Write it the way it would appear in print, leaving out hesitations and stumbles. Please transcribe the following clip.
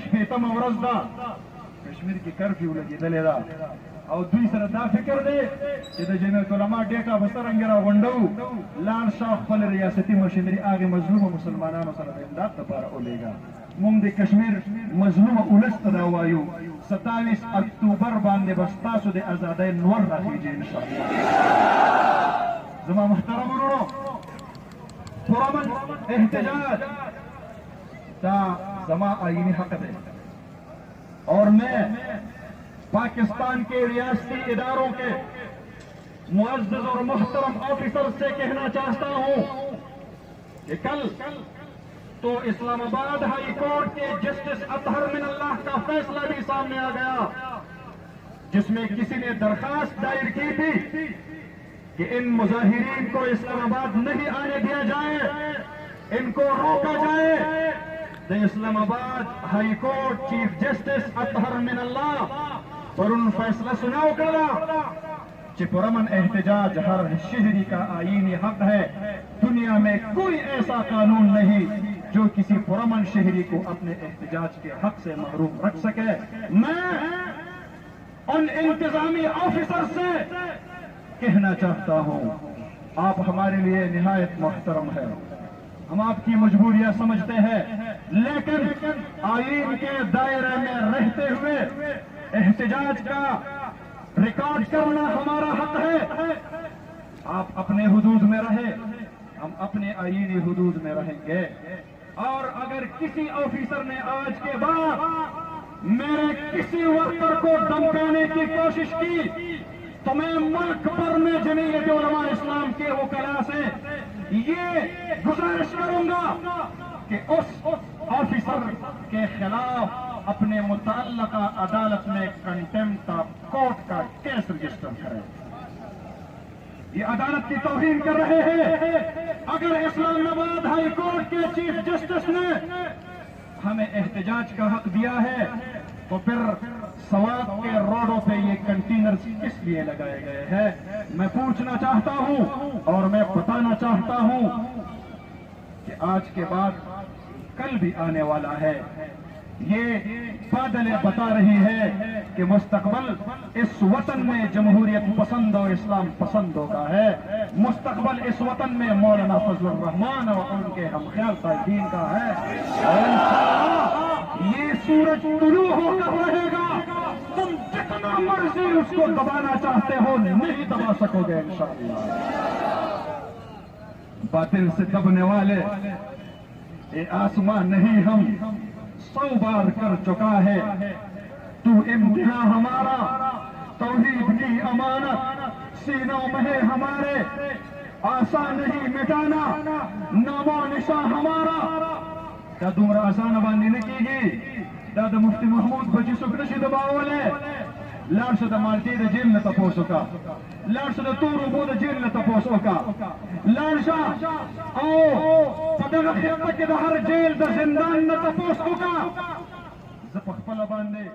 شپیتم ورځ ده کشمیر کې کرفیو لګېدلې ده او دوی سره دا فکر دی چې د جمعیت علما ډیکا به څرنګه راغونډو لاړ شاه خپل ریاستي مشینري هغې مظلومه مسلمانانو سره د امداد لپاره ولېږه. موږ د کشمیر مظلومه ولس ته دا وایو 27 اکتوبر باندې به ستاسو د ازادۍ نور راخېږي انشاءالله. زما محترم ورونو، پرامن احتجاج دا زما آئینی حق ہے اور میں پاکستان کے ریاستی اداروں کے معزز اور محترم آفیسر سے کہنا چاہتا ہوں کہ کل تو اسلام آباد ہائی کورٹ کے جسٹس اطہر من اللہ کا فیصلہ بھی سامنے آ گیا جس میں کسی نے درخواست دائر کی تھی کہ ان مظاہرین کو اسلام آباد نہیں آنے دیا جائے، ان کو روکا جائے. اسلام آباد ہائی کورٹ چیف جسٹس اطہر من اللہ پر ان فیصلہ سناؤ کرا کہ پرامن احتجاج ہر شہری کا آئینی حق ہے. دنیا میں کوئی ایسا قانون نہیں جو کسی پرامن شہری کو اپنے احتجاج کے حق سے محروم رکھ سکے. میں ان انتظامی آفیسر سے کہنا چاہتا ہوں آپ ہمارے لیے نہایت محترم ہے، ہم آپ کی مجبوریاں سمجھتے ہیں، لیکن آئین کے دائرے میں رہتے ہوئے احتجاج کا ریکارڈ کرنا ہمارا حق ہے. آپ اپنے حدود میں رہیں، ہم اپنے آئینی حدود میں رہیں گے. اور اگر کسی آفیسر نے آج کے بعد میرے کسی ورکر کو دمکانے کی کوشش کی تو میں ملک بھر میں جمعیت علماء اسلام کے وکلاء سے یہ گزارش کروں گا کہ اس آفیسر کے خلاف اپنے متعلقہ عدالت میں کنٹمپٹ آف کورٹ کا کیس رجسٹر کریں. یہ عدالت کی توہین کر رہے ہیں. اگر اسلام آباد ہائی کورٹ کے چیف جسٹس نے ہمیں احتجاج کا حق دیا ہے تو پھر سوات کے روڈوں پہ یہ کنٹینرز کس لیے لگائے گئے ہیں؟ میں پوچھنا چاہتا ہوں اور میں بتانا چاہتا ہوں کہ آج کے بعد کل بھی آنے والا ہے. یہ بادلیں بتا رہی ہے کہ مستقبل اس وطن میں جمہوریت پسند اور اسلام پسند ہوگا ہے. مستقبل اس وطن میں مولانا فضل الرحمان اور ان کے ہم خیال صاحبین کا ہے. اور انشاءاللہ یہ سورج طلوع ہو کر رہے گا. تم جتنا مرضی اس کو دبانا چاہتے ہو نہیں دبا سکو گے انشاءاللہ. باطل سے دبنے والے یہ آسمان نہیں ہم 100 بار کر چکا ہے. تو امتحان ہمارا توحید کی امانت سینوں میں ہے ہمارے. آسان نہیں مٹانا نام و نشاں ہمارا. کیا تمہارا آسان باندھی نے کی گی دادا مفتی محمود بچی سکرشی دباولے لاڑ سے مالتی دے جیل نہ تپوسو کا لاڑ سے تورو بود جیل نہ تپوسو کا لاڑ شاہ او پدغ خیمہ کے دا ہر جیل دا زندان نہ تپوسو کا زپخ پلا باندے